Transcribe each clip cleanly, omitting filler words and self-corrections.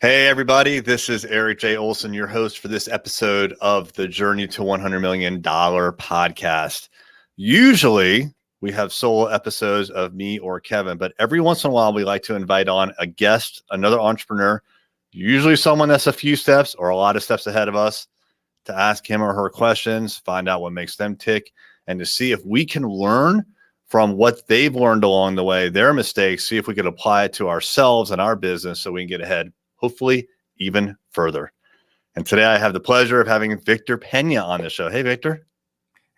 Hey, everybody. This is Eric J. Olson, your host for this episode of the Journey to $100 Million podcast. Usually, we have solo episodes of me or Kevin, but every once in a while, we like to invite on a guest, another entrepreneur, usually someone that's a few steps or a lot of steps ahead of us, to ask him or her questions, find out what makes them tick, and to see if we can learn from what they've learned along the way, their mistakes, see if we could apply it to ourselves and our business so we can get ahead, hopefully even further. And today I have the pleasure of having Victor Peña on the show. Hey, Victor.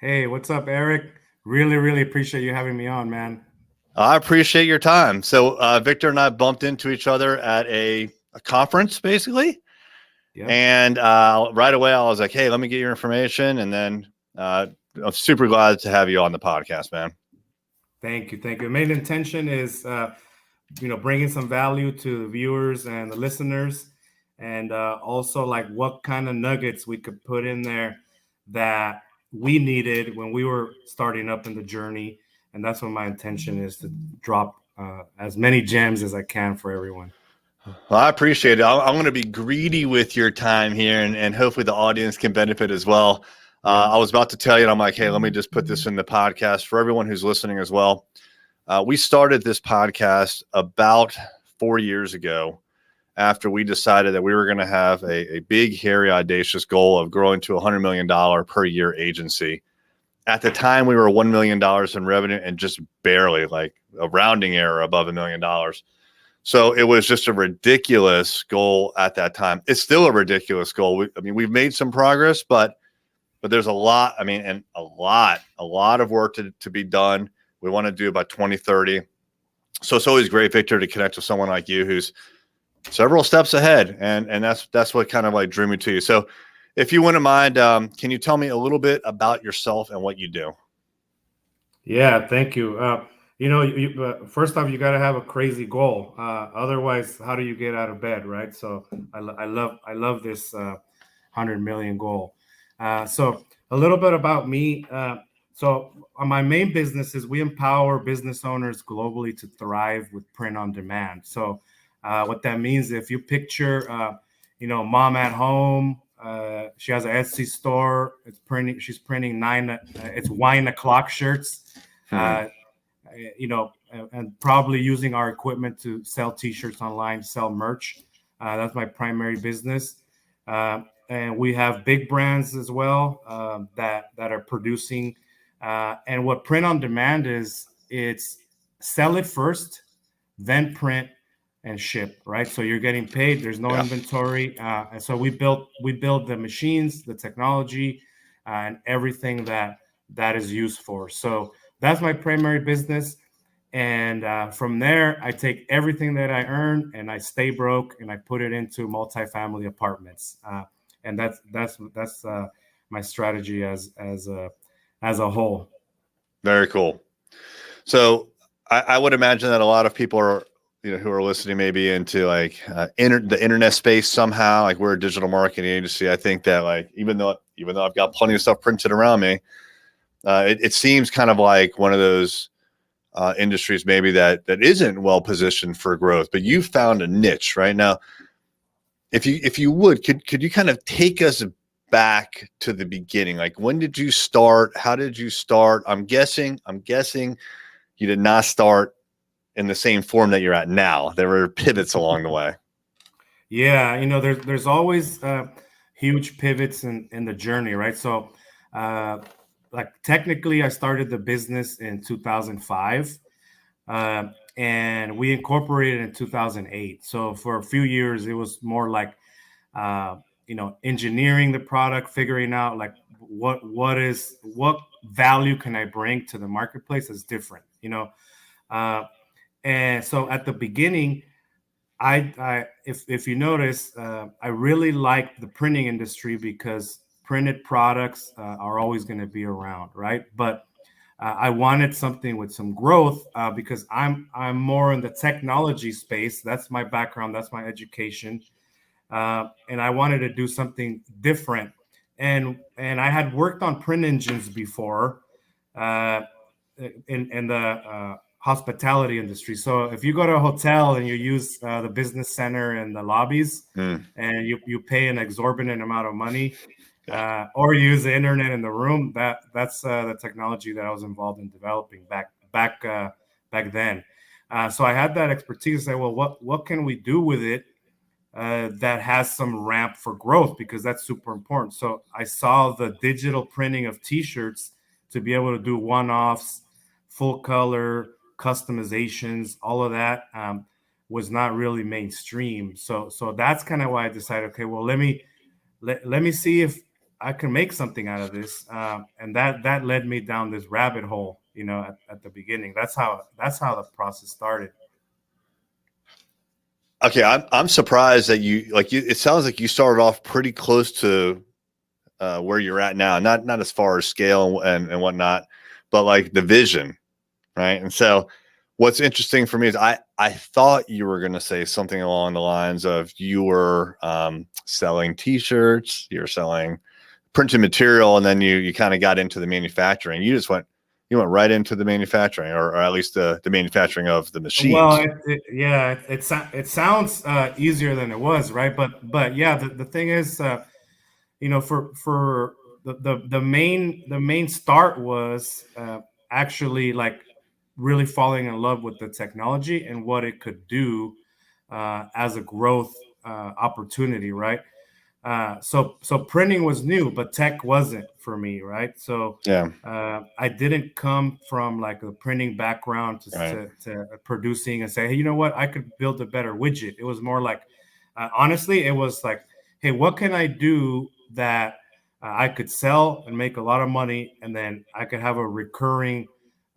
Hey, what's up, Eric? Really appreciate you having me on, man. I appreciate your time. So Victor and I bumped into each other at a conference, basically. Yep. And right away, I was like, hey, let me get your information. And then I'm super glad to have you on the podcast, man. Thank you. The main intention is, bringing some value to the viewers and the listeners, and also like what kind of nuggets we could put in there that we needed when we were starting up in the journey. And that's what my intention is, to drop as many gems as I can for everyone. Well, I appreciate it. I'm going to be greedy with your time here, and hopefully the audience can benefit as well. I was about to tell you, and I'm like, hey, let me just put this in the podcast for everyone who's listening as well. We started this podcast about 4 years ago after we decided that we were going to have a big, hairy, audacious goal of growing to $100 million per year agency. At the time, we were $1 million in revenue and just barely, like a rounding error, above $1 million. So it was just a ridiculous goal at that time. It's still a ridiculous goal. We've made some progress, but there's a lot. And a lot of work to be done. We want to do by 2030. So it's always great, Victor, to connect with someone like you who's several steps ahead. And that's what kind of like drew me to you. So if you wouldn't mind, can you tell me a little bit about yourself and what you do? Yeah, thank you. First off, you got to have a crazy goal. Otherwise, how do you get out of bed, right? So I love this 100 million goal. So a little bit about me. So my main business is we empower business owners globally to thrive with print on demand. So what that means, if you picture, mom at home, she has an Etsy store. She's printing it's wine o'clock shirts. And probably using our equipment to sell T-shirts online, sell merch. That's my primary business. And we have big brands as well that are producing. And what print on demand is, it's sell it first, then print and ship, right? So you're getting paid. There's no inventory. And so we build the machines, the technology, and everything that is used for. So that's my primary business. And from there, I take everything that I earn and I stay broke and I put it into multifamily apartments. And that's my strategy as a whole. Very cool. So I would imagine that a lot of people are, who are listening maybe into like the internet space somehow. Like, we're a digital marketing agency. I think that, like, even though I've got plenty of stuff printed around me, it seems kind of like one of those industries maybe that isn't well positioned for growth. But you found a niche right now. If you would, could you kind of take us back to the beginning? Like, when did you start? How did you start? I'm guessing you did not start in the same form that you're at now. There were pivots along the way. Yeah, there's always huge pivots in the journey, right? So, like, technically, I started the business in 2005, and we incorporated in 2008. So for a few years, it was more like, engineering the product, figuring out like what value can I bring to the marketplace that's different, and so at the beginning, if you notice, I really liked the printing industry because printed products are always going to be around, right? But I wanted something with some growth because I'm more in the technology space. That's my background. That's my education, and I wanted to do something different. And I had worked on print engines before, in the hospitality industry. So if you go to a hotel and you use the business center and the lobbies, and you pay an exorbitant amount of money, or you use the internet in the room, that's the technology that I was involved in developing back then. So I had that expertise. Say, well, what can we do with it that has some ramp for growth, because that's super important. So I saw the digital printing of T-shirts to be able to do one-offs, full color customizations, all of that was not really mainstream. So that's kind of why I decided, okay, well, let me see if I can make something out of this, and that led me down this rabbit hole. At the beginning, that's how the process started. Okay, I'm surprised that it sounds like you started off pretty close to where you're at now. Not as far as scale and whatnot, but like the vision, right? And so, what's interesting for me is I thought you were going to say something along the lines of you were selling T-shirts, you're selling printed material, and then you kind of got into the manufacturing. You went right into the manufacturing, or at least the manufacturing of the machines. Well, it sounds easier than it was, right? But yeah, the thing is, for the main start was actually like really falling in love with the technology and what it could do as a growth opportunity, right? So printing was new, but tech wasn't for me, right? So yeah, I didn't come from like a printing background to producing and say, hey, you know what, I could build a better widget. It was more like, honestly, it was like, hey, what can I do that I could sell and make a lot of money, and then I could have a recurring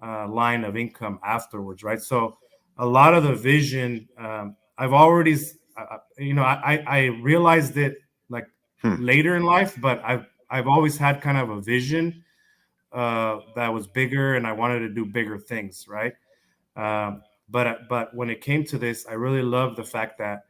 line of income afterwards, right? So a lot of the vision, I've already, I realized it like later in life, but I've always had kind of a vision that was bigger, and I wanted to do bigger things, right? But when it came to this, I really love the fact that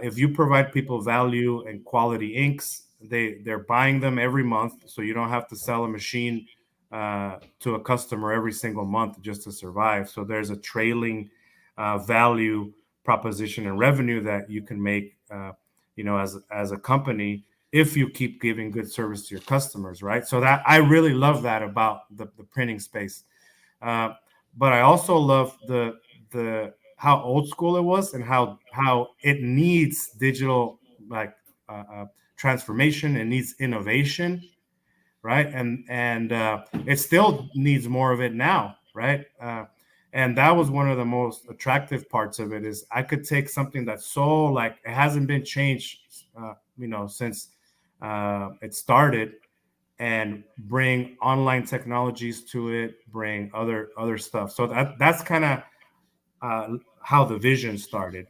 if you provide people value and quality inks, they're buying them every month, so you don't have to sell a machine to a customer every single month just to survive. So there's a trailing value proposition and revenue that you can make, as a company, if you keep giving good service to your customers, right? So that I really love that about the printing space. But I also love the how old school it was, and how it needs digital transformation, and needs innovation, right? And it still needs more of it now, right? And that was one of the most attractive parts of it, is I could take something that's so like it hasn't been changed, since it started, and bring online technologies to it, bring other stuff. So that's kind of how the vision started,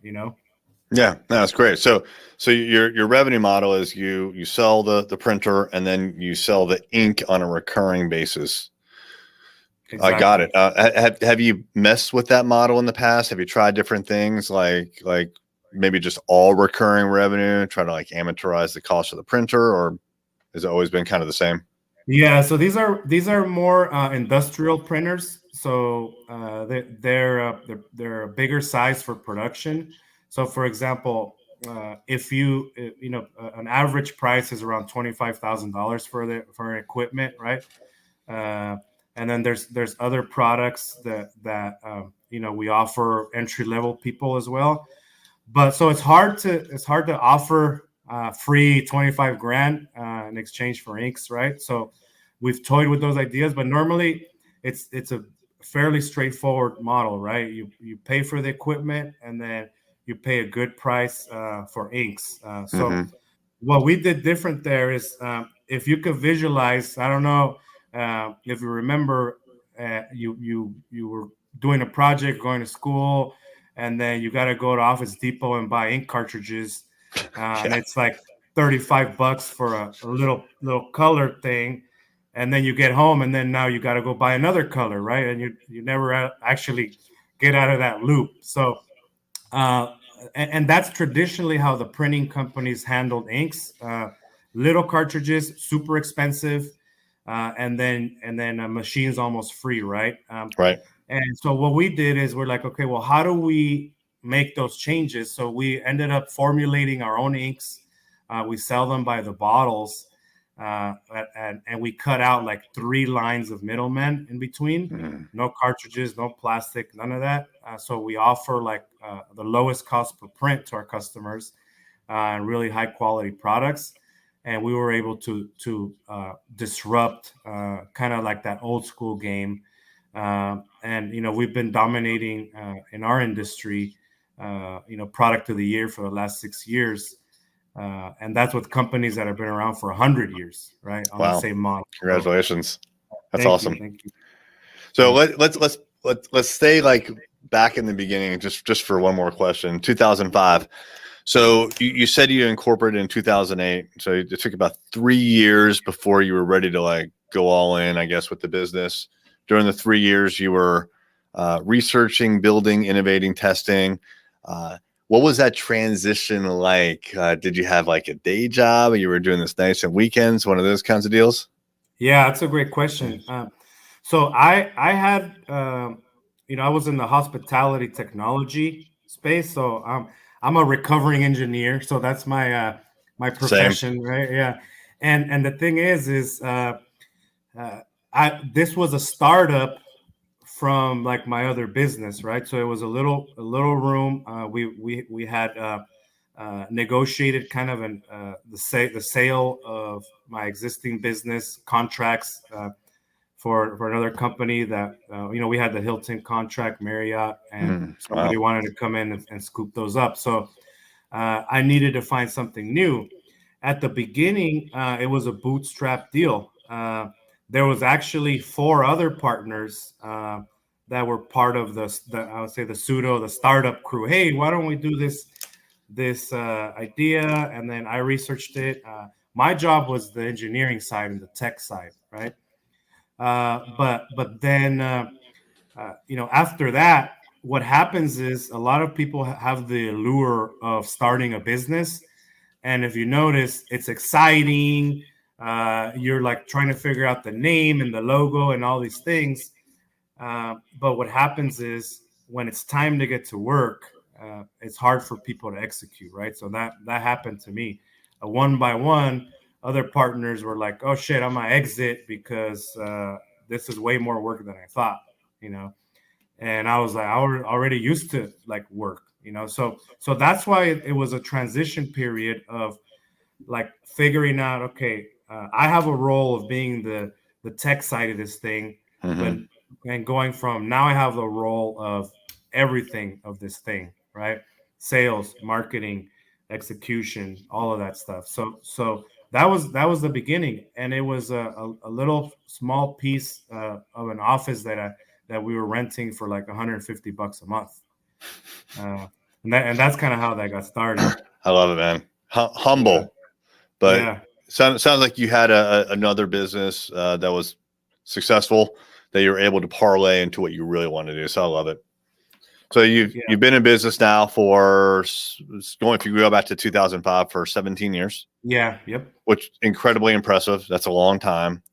Yeah, that's great. So your revenue model is you sell the printer, and then you sell the ink on a recurring basis. Exactly. I got it. Have you messed with that model in the past? Have you tried different things like maybe just all recurring revenue, try to like amateurize the cost of the printer, or has it always been kind of the same? Yeah, so these are more industrial printers. So they're a bigger size for production. So for example, if an average price is around $25,000 for equipment, right? And then there's other products that we offer entry level people as well. But so it's hard to offer free 25 grand in exchange for inks, right? So we've toyed with those ideas, but normally it's a fairly straightforward model, right? You pay for the equipment, and then you pay a good price for inks. So what we did different there is, if you could visualize, I don't know if you remember, you were doing a project, going to school, and then you got to go to Office Depot and buy ink cartridges, and it's like $35 for a little color thing, and then you get home, and then now you got to go buy another color, right? And you never actually get out of that loop. So and that's traditionally how the printing companies handled inks. Little cartridges, super expensive, and then machines almost free, right? Right. And so what we did is we're like, okay, well, how do we make those changes? So we ended up formulating our own inks. We sell them by the bottles, and we cut out like 3 lines of middlemen in between. Mhm. No cartridges, no plastic, none of that. So we offer like the lowest cost per print to our customers, and really high quality products. And we were able to disrupt kind of like that old school game. And we've been dominating in our industry, product of the year for the last 6 years, and that's with companies that have been around for 100 years, right, on the Wow. same model. Congratulations. That's Thank awesome. you, thank you. So let's stay like back in the beginning just for one more question. 2005. So you said you incorporated in 2008. So it took about 3 years before you were ready to like go all in, I guess, with the business. During the 3 years, you were researching, building, innovating, testing. What was that transition like? Did you have like a day job? You were doing this nights and weekends, one of those kinds of deals? Yeah, that's a great question. So I had, I was in the hospitality technology space. So I'm a recovering engineer. So that's my Same. profession, right? Yeah. And the thing is, uh, this was a startup from like my other business, right? So it was a little room. We had negotiated kind of the sale of my existing business contracts for another company that we had the Hilton contract, Marriott, and somebody Wow. wanted to come in and scoop those up. So I needed to find something new. At the beginning, it was a bootstrap deal. There was actually 4 other partners that were part of the I would say the startup crew. Hey, why don't we do this idea? And then I researched it. My job was the engineering side and the tech side, right? But then after that, what happens is a lot of people have the allure of starting a business, and if you notice, it's exciting. You're like trying to figure out the name and the logo and all these things. But what happens is when it's time to get to work, it's hard for people to execute, right? So that happened to me. One by one, other partners were like, "Oh shit, I'm gonna exit because this is way more work than I thought," you know. And I was like, I was already used to like work, So that's why it was a transition period of like figuring out, okay, I have a role of being the tech side of this thing, but Mm-hmm. and going from now I have the role of everything of this thing, right? Sales, marketing, execution, all of that stuff. So that was the beginning, and it was a little small piece of an office that we were renting for like $150 a month, uh, and that's kind of how that got started. I love it, man. Yeah, Humble, but yeah. sounds like you had another business that was successful that you were able to parlay into what you really want to do. So I love it. So Yeah. you've been in business now for going, if you go back to 2005, for 17 years, Yeah. Yep. which incredibly impressive. That's a long time.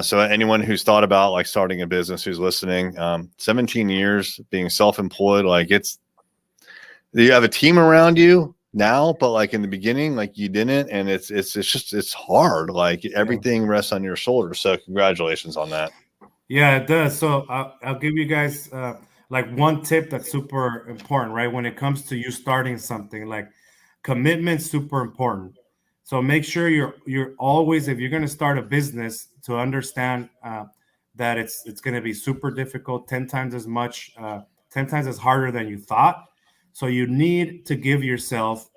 So anyone who's thought about like starting a business, who's listening, 17 years being self-employed, like you have a team around you now, but like in the beginning, like you didn't, and it's hard. Like Yeah. everything rests on your shoulders. So congratulations on that. Yeah, it does. So I'll give you guys like one tip that's super important, right? When it comes to you starting something, like commitment's super important. So make sure you're always, if you're going to start a business, to understand that it's going to be super difficult, 10 times as much, 10 times as harder than you thought. So you need to give yourself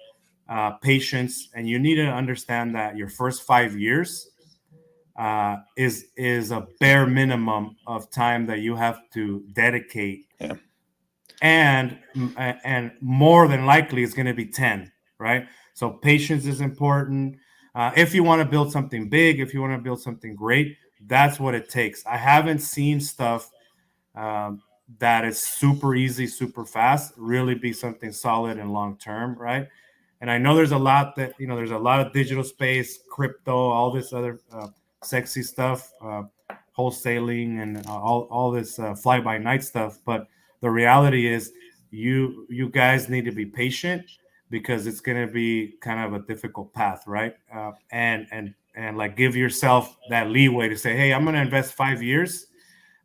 patience, and you need to understand that your first 5 years is a bare minimum of time that you have to dedicate, Yeah. and more than likely it's going to be 10, right? So patience is important. If you want to build something big, if you want to build something great, that's what it takes. I haven't seen stuff um, that is super easy, super fast, really be something solid and long term, right? And I know there's a lot there's a lot of digital space, crypto, all this other sexy stuff. wholesaling and all this fly by night stuff. But the reality is, you guys need to be patient because it's going to be kind of a difficult path, right? And like give yourself that leeway to say, hey, I'm going to invest 5 years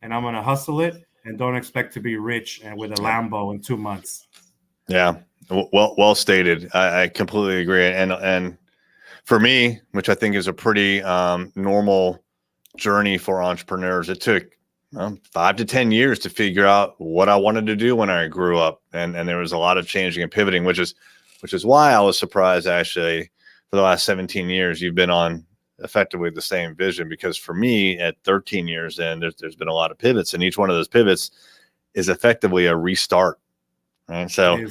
and I'm going to hustle it, and don't expect to be rich and with a Lambo in 2 months. Yeah, well stated. I completely agree. And for me, which I think is a pretty normal journey for entrepreneurs, it took 5 to 10 years to figure out what I wanted to do when I grew up, and there was a lot of changing and pivoting, which is why I was surprised actually for the last 17 years you've been on effectively the same vision, because for me at 13 years in, there's been a lot of pivots, and each one of those pivots is effectively a restart, right? So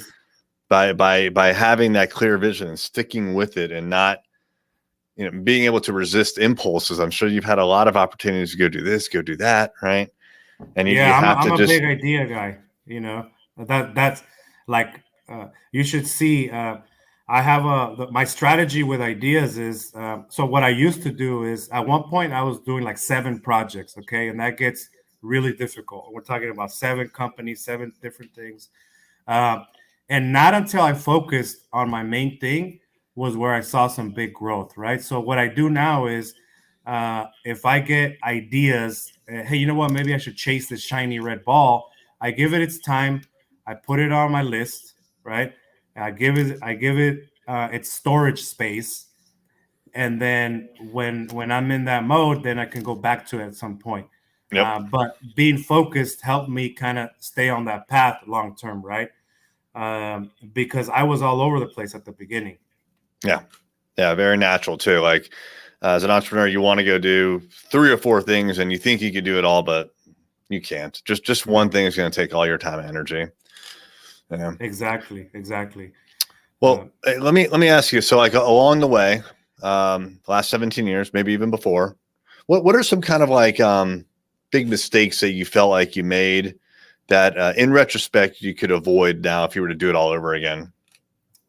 by having that clear vision and sticking with it and not being able to resist impulses. I'm sure you've had a lot of opportunities to go do this, go do that, right? And I'm a big idea guy. That's like you should see. I have my strategy with ideas is so what I used to do is at one point I was doing like 7 projects, okay, and that gets really difficult. We're talking about 7 companies, 7 different things, and not until I focused on my main thing was where I saw some big growth, right? So what I do now is if I get ideas, hey, you know what, maybe I should chase this shiny red ball. I give it its time. I put it on my list, right? I give it its storage space. And then when I'm in that mode, then I can go back to it at some point. Yep. But being focused helped me kind of stay on that path long term, right? Because I was all over the place at the beginning. Yeah, very natural too. Like as an entrepreneur, you want to go do 3 or 4 things, and you think you could do it all, but you can't. Just one thing is going to take all your time and energy. Yeah. Exactly. Well, let me ask you. So, like along the way, last 17 years, maybe even before, what are some kind of like big mistakes that you felt like you made that, in retrospect, you could avoid now if you were to do it all over again?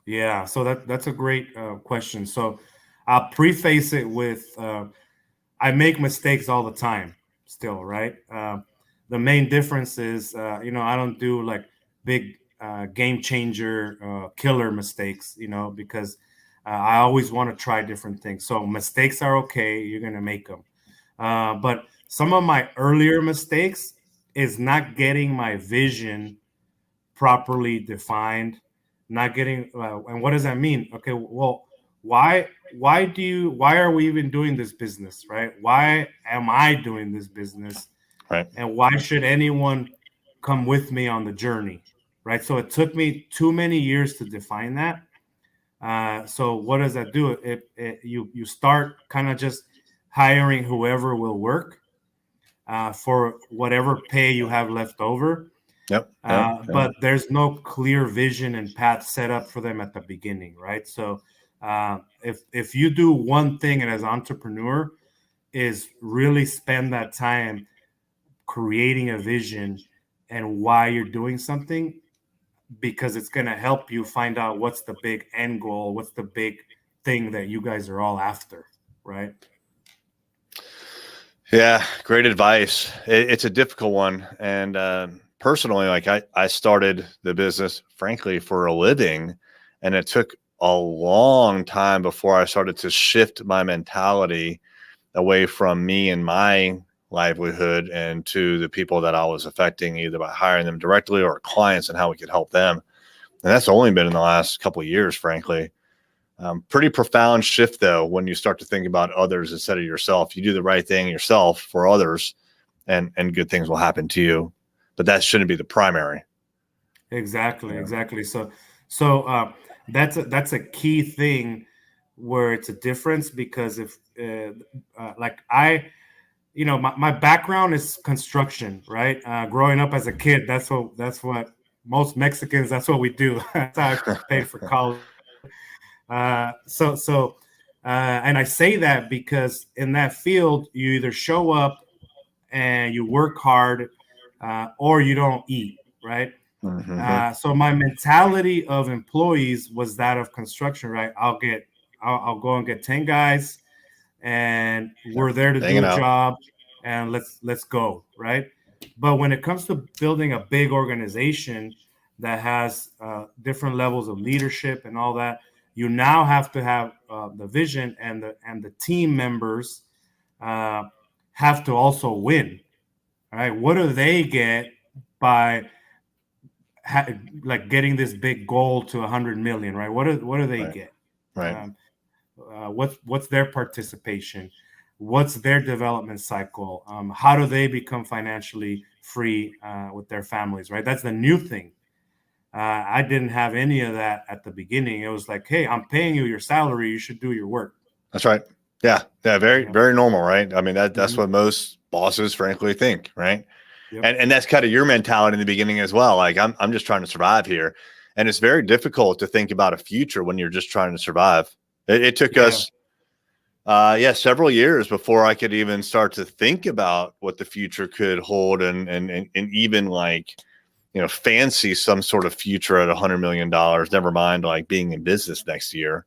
Yeah, so that's a great question. So I'll preface it with I make mistakes all the time still, right? The main difference is, I don't do like big game changer killer mistakes, because I always want to try different things. So mistakes are okay. You're going to make them. But some of my earlier mistakes is not getting my vision properly defined. Not getting and what does that mean? Okay, well, why are we even doing this business, right? Why am I doing this business, right? And why should anyone come with me on the journey, right? So it took me too many years to define that. So what does that do? You start kind of just hiring whoever will work for whatever pay you have left over. Yep. But there's no clear vision and path set up for them at the beginning, right? So if you do one thing and as an entrepreneur is really spend that time creating a vision and why you're doing something, because it's going to help you find out what's the big end goal, what's the big thing that you guys are all after, right? Yeah, great advice. It's a difficult one. And personally, like I started the business, frankly, for a living, and it took a long time before I started to shift my mentality away from me and my livelihood and to the people that I was affecting, either by hiring them directly or clients and how we could help them. And that's only been in the last couple of years, frankly. Pretty profound shift, though, when you start to think about others instead of yourself. You do the right thing yourself for others, and good things will happen to you. But that shouldn't be the primary. Exactly. So that's a key thing where it's a difference, because if like my background is construction, right? Growing up as a kid, that's what most Mexicans, that's what we do. That's how I paid for college. And I say that because in that field, you either show up and you work hard, or you don't eat, right? Mm-hmm. So my mentality of employees was that of construction, right? I'll go and get 10 guys, and we're there to do a job. and let's go, right? But when it comes to building a big organization that has different levels of leadership and all that, you now have to have the vision, and the team members have to also win. All right, what do they get by like getting this big goal to 100 million? Right, what do they Right. get? Right. What's their participation? What's their development cycle? How do they become financially free with their families? Right, that's the new thing. I didn't have any of that at the beginning. It was like, hey, I'm paying you your salary. You should do your work. That's right. Yeah. Yeah. Very, Yeah. very normal, right? I mean, that's Mhm. what most bosses frankly think, right? Yep. And that's kind of your mentality in the beginning as well. Like I'm just trying to survive here. And it's very difficult to think about a future when you're just trying to survive. It took Yeah. us several years before I could even start to think about what the future could hold and even like, fancy some sort of future at $100 million, never mind like being in business next year.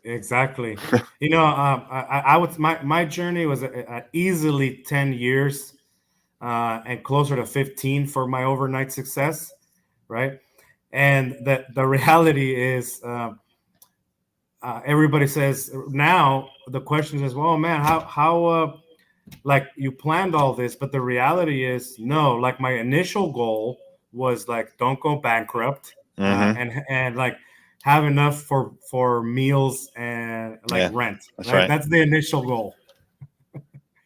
Exactly. I would my journey was easily 10 years and closer to 15 for my overnight success, right? And the reality is, everybody says now, the question is, well, man, how like you planned all this, but the reality is no. Like my initial goal was like, don't go bankrupt, Mm-hmm. and like have enough for meals and like Yeah, rent, that's right? right. That's the initial goal.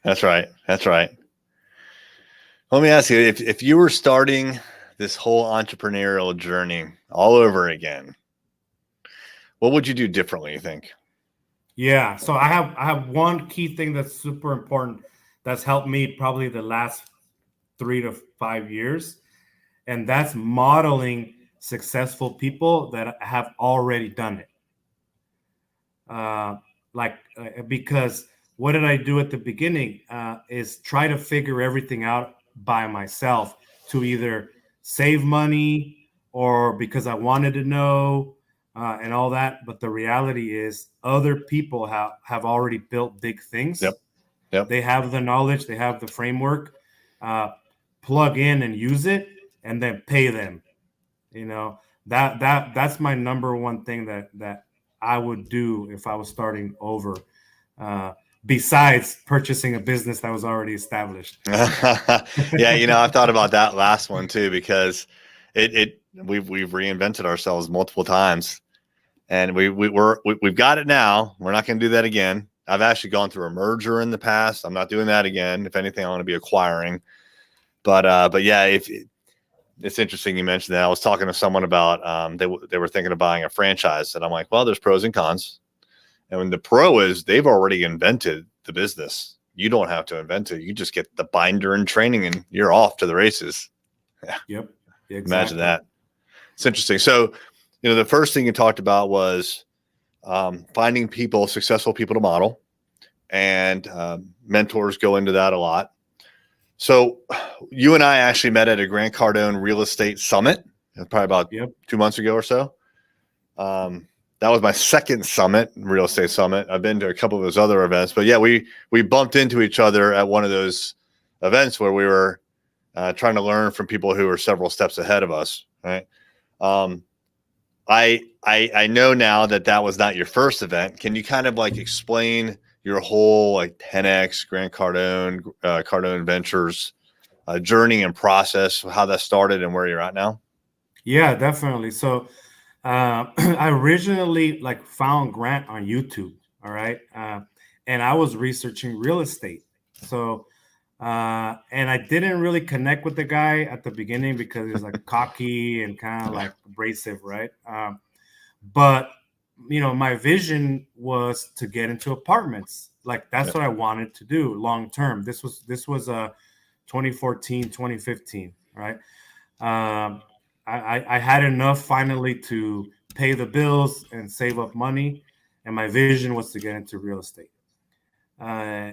That's right. That's right. Let me ask you, if you were starting this whole entrepreneurial journey all over again, what would you do differently, you think? Yeah. So I have one key thing that's super important that's helped me probably the last 3 to 5 years, and that's modeling successful people that have already done it. Because what did I do at the beginning? Is try to figure everything out by myself to either save money or because I wanted to know and all that. But the reality is, other people have already built big things. Yep. Yep. They have the knowledge, they have the framework. Plug in and use it, and then pay them. You know that's my number one thing that I would do if I was starting over. Besides purchasing a business that was already established. Yeah, I've thought about that last one too, because we've reinvented ourselves multiple times, and we've got it now. We're not going to do that again. I've actually gone through a merger in the past. I'm not doing that again. If anything, I want to be acquiring. But yeah, it's interesting you mentioned that. I was talking to someone about they were thinking of buying a franchise, and I'm like, well, there's pros and cons. And when the pro is they've already invented the business. You don't have to invent it. You just get the binder and training, and you're off to the races. Yeah. Yep. Exactly. Imagine that. It's interesting. So, the first thing you talked about was finding people, successful people to model, and mentors go into that a lot. So you and I actually met at a Grant Cardone real estate summit, probably about 2 months ago or so. That was my second summit, real estate summit. I've been to a couple of those other events, but yeah, we bumped into each other at one of those events where we were trying to learn from people who are several steps ahead of us. Right. I know now that was not your first event. Can you kind of like explain your whole like 10X Grant Cardone, Cardone Ventures journey and process, how that started and where you're at now? Yeah, definitely. So I originally like found Grant on YouTube. All right. And I was researching real estate. So and I didn't really connect with the guy at the beginning because he was like cocky and kind of like abrasive, right? But my vision was to get into apartments. Like that's what I wanted to do long term. This was 2014, 2015, right? I had enough finally to pay the bills and save up money, and my vision was to get into real estate.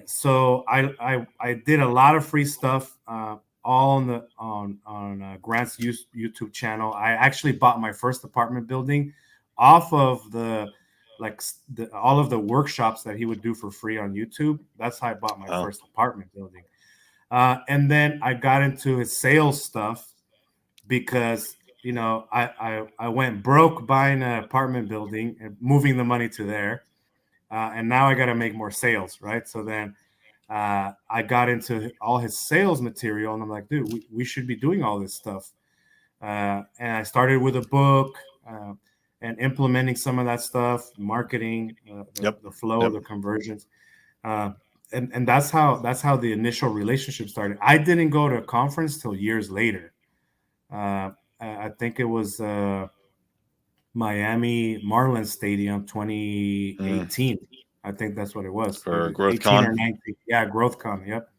So I did a lot of free stuff, all on Grant's YouTube channel. I actually bought my first apartment building off of all of the workshops that he would do for free on YouTube. That's how I bought my first apartment building. And then I got into his sales stuff because, you know, I went broke buying an apartment building and moving the money to there. And now I got to make more sales, right? So then I got into all his sales material, and I'm like, dude, we should be doing all this stuff. And I started with a book and implementing some of that stuff, marketing, the flow, the conversions. And that's how the initial relationship started. I didn't go to a conference till years later. I think it was Miami Marlins Stadium 2018. I think that's what it was. For 18 GrowthCon? or 19. Yeah, GrowthCon. Yep.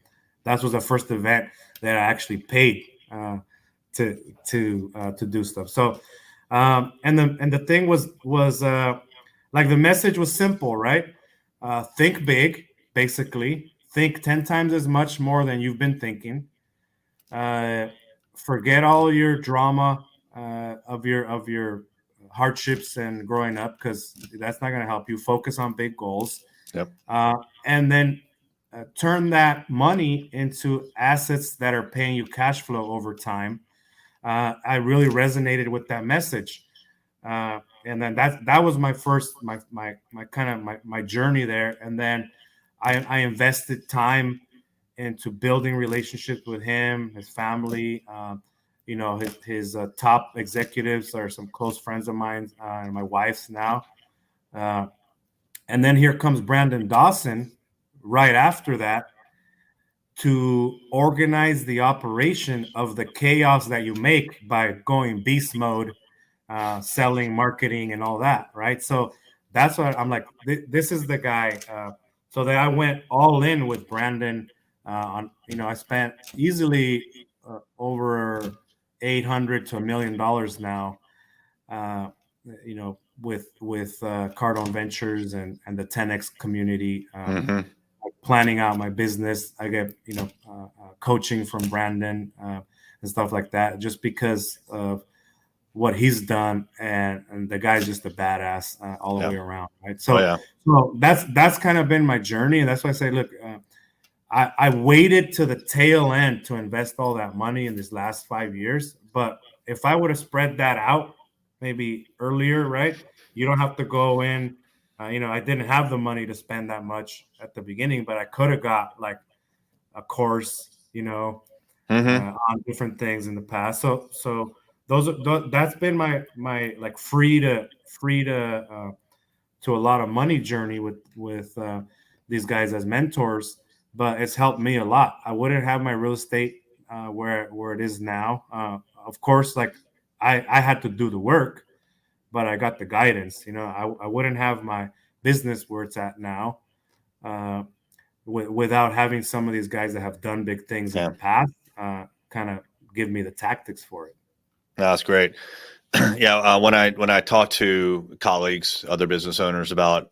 That was the first event that I actually paid to do stuff. So and the thing was like the message was simple, right? Think big, basically. Think 10 times as much more than you've been thinking. Forget all your drama of your hardships and growing up, because that's not going to help you. Focus on big goals. Yep. And then turn that money into assets that are paying you cash flow over time. I really resonated with that message. And then that was my first, my kind of my journey there. And then I invested time into building relationships with him, his family. You know, his top executives are some close friends of mine, and my wife's now. And then here comes Brandon Dawson right after that to organize the operation of the chaos that you make by going beast mode, selling, marketing, and all that, right? So that's what I'm like, this is the guy. So that I went all in with Brandon. You know, I spent easily over $800 to $1 million now, you know, with Cardone Ventures and the 10X community, planning out my business. I get, you know, coaching from Brandon and stuff like that, just because of what he's done, and the guy's just a badass all the way around, right? So, so that's kind of been my journey, and that's why I say, look, I waited to the tail end to invest all that money in this last 5 years. But if I would have spread that out maybe earlier, right? You don't have to go in. You know, I didn't have the money to spend that much at the beginning, but I could have got like a course, you know, on different things in the past. So that's been my like free to a lot of money journey with these guys as mentors. But it's helped me a lot. I wouldn't have my real estate where it is now. Of course, like I had to do the work, but I got the guidance. You know, I wouldn't have my business where it's at now without having some of these guys that have done big things in the past kind of give me the tactics for it. That's great. Yeah, when I talk to colleagues, other business owners about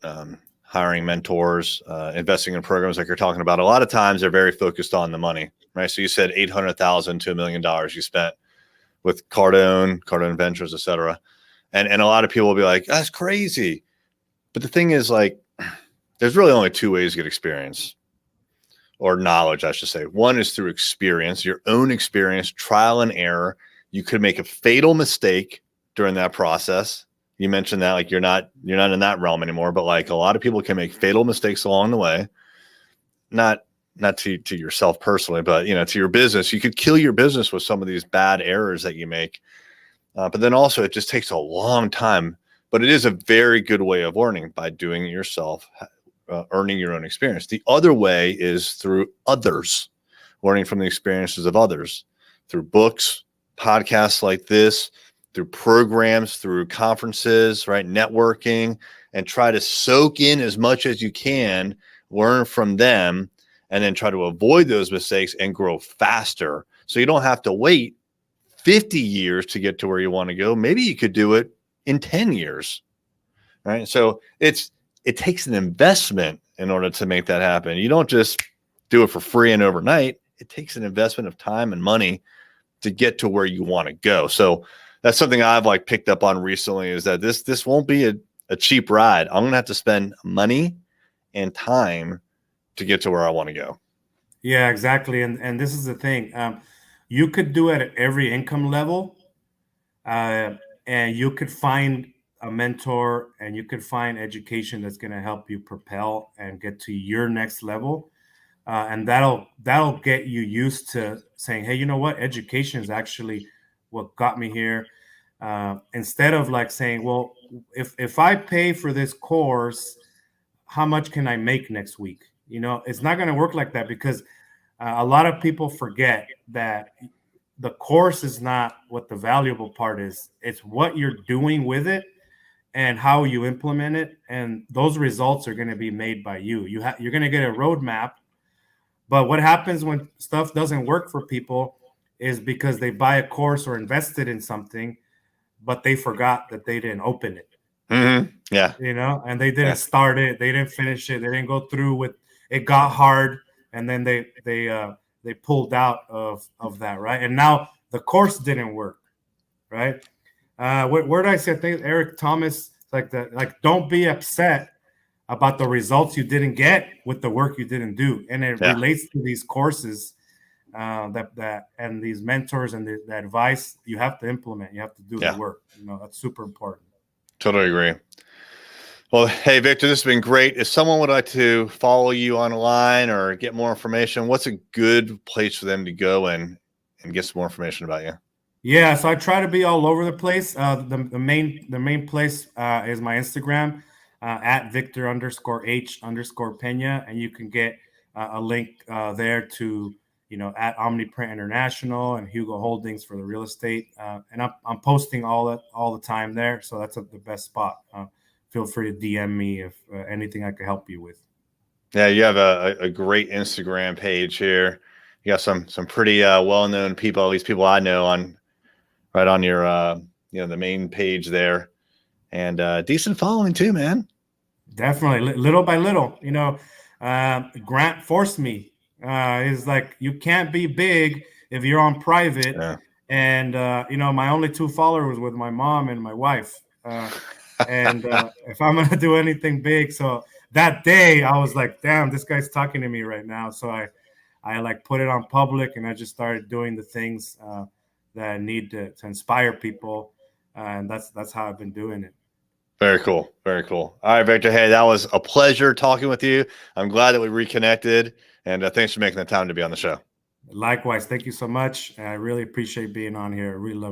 hiring mentors, investing in programs like you're talking about, a lot of times they're very focused on the money, right? So you said $800,000 to $1 million you spent with Cardone Ventures, et cetera. And a lot of people will be like, that's crazy. But the thing is, like, there's really only two ways to get experience, or knowledge, I should say. One is through experience, your own experience, trial and error. You could make a fatal mistake during that process. You mentioned that, like, you're not in that realm anymore, but like a lot of people can make fatal mistakes along the way. Not to yourself personally, but, you know, to your business. You could kill your business with some of these bad errors that you make. But then also it just takes a long time, but it is a very good way of learning by doing it yourself, earning your own experience. The other way is through others, learning from the experiences of others, through books, podcasts like this, through programs, through conferences, right? Networking, and try to soak in as much as you can, learn from them, and then try to avoid those mistakes and grow faster. So you don't have to wait 50 years to get to where you want to go. Maybe you could do it in 10 years, right? So it takes an investment in order to make that happen. You don't just do it for free and overnight. It takes an investment of time and money to get to where you want to go. So that's something I've like picked up on recently, is that this won't be a cheap ride. I'm going to have to spend money and time to get to where I want to go. Yeah, exactly. And this is the thing. You could do it at every income level, uh, and you could find a mentor and you could find education that's going to help you propel and get to your next level. And that'll get you used to saying, hey, you know what? Education is actually what got me here. Instead of like saying, well, if I pay for this course, how much can I make next week? You know, it's not going to work like that because a lot of people forget that the course is not what the valuable part is. It's what you're doing with it and how you implement it. And those results are going to be made by you. You're going to get a roadmap. But what happens when stuff doesn't work for people is because they buy a course or invested in something, but they forgot that they didn't open it. Yeah. You know, and they didn't start it, they didn't finish it, they didn't go through with it, got hard, and then they pulled out of that, right? And now the course didn't work, right? Where did I say? I think Eric Thomas, like that, like don't be upset about the results you didn't get with the work you didn't do, and it relates to these courses that and these mentors and the advice you have to implement. You have to do the work. You know, that's super important. Totally agree. Well, hey, Victor, this has been great. If someone would like to follow you online or get more information, what's a good place for them to go and get some more information about you? Yeah, so I try to be all over the place. The main place is my Instagram at Victor_H_Peña, and you can get a link there to at OmniPrint International and Hugo Holdings for the real estate. And I'm posting all the time there, so that's the best spot. Feel free to DM me if anything I could help you with. Yeah, you have a great Instagram page here. You got some pretty well-known people, at least people I know, right on your the main page there, and decent following too, man. Definitely, little by little. Grant forced me. Is like you can't be big if you're on private. Yeah. And my only 2 followers with my mom and my wife. And if I'm gonna do anything big, so that day I was like, damn, this guy's talking to me right now. So I like put it on public, and I just started doing the things that I need to inspire people, and that's how I've been doing it. Very cool. Very cool. All right, Victor. Hey, that was a pleasure talking with you. I'm glad that we reconnected, and thanks for making the time to be on the show. Likewise. Thank you so much. I really appreciate being on here. I really love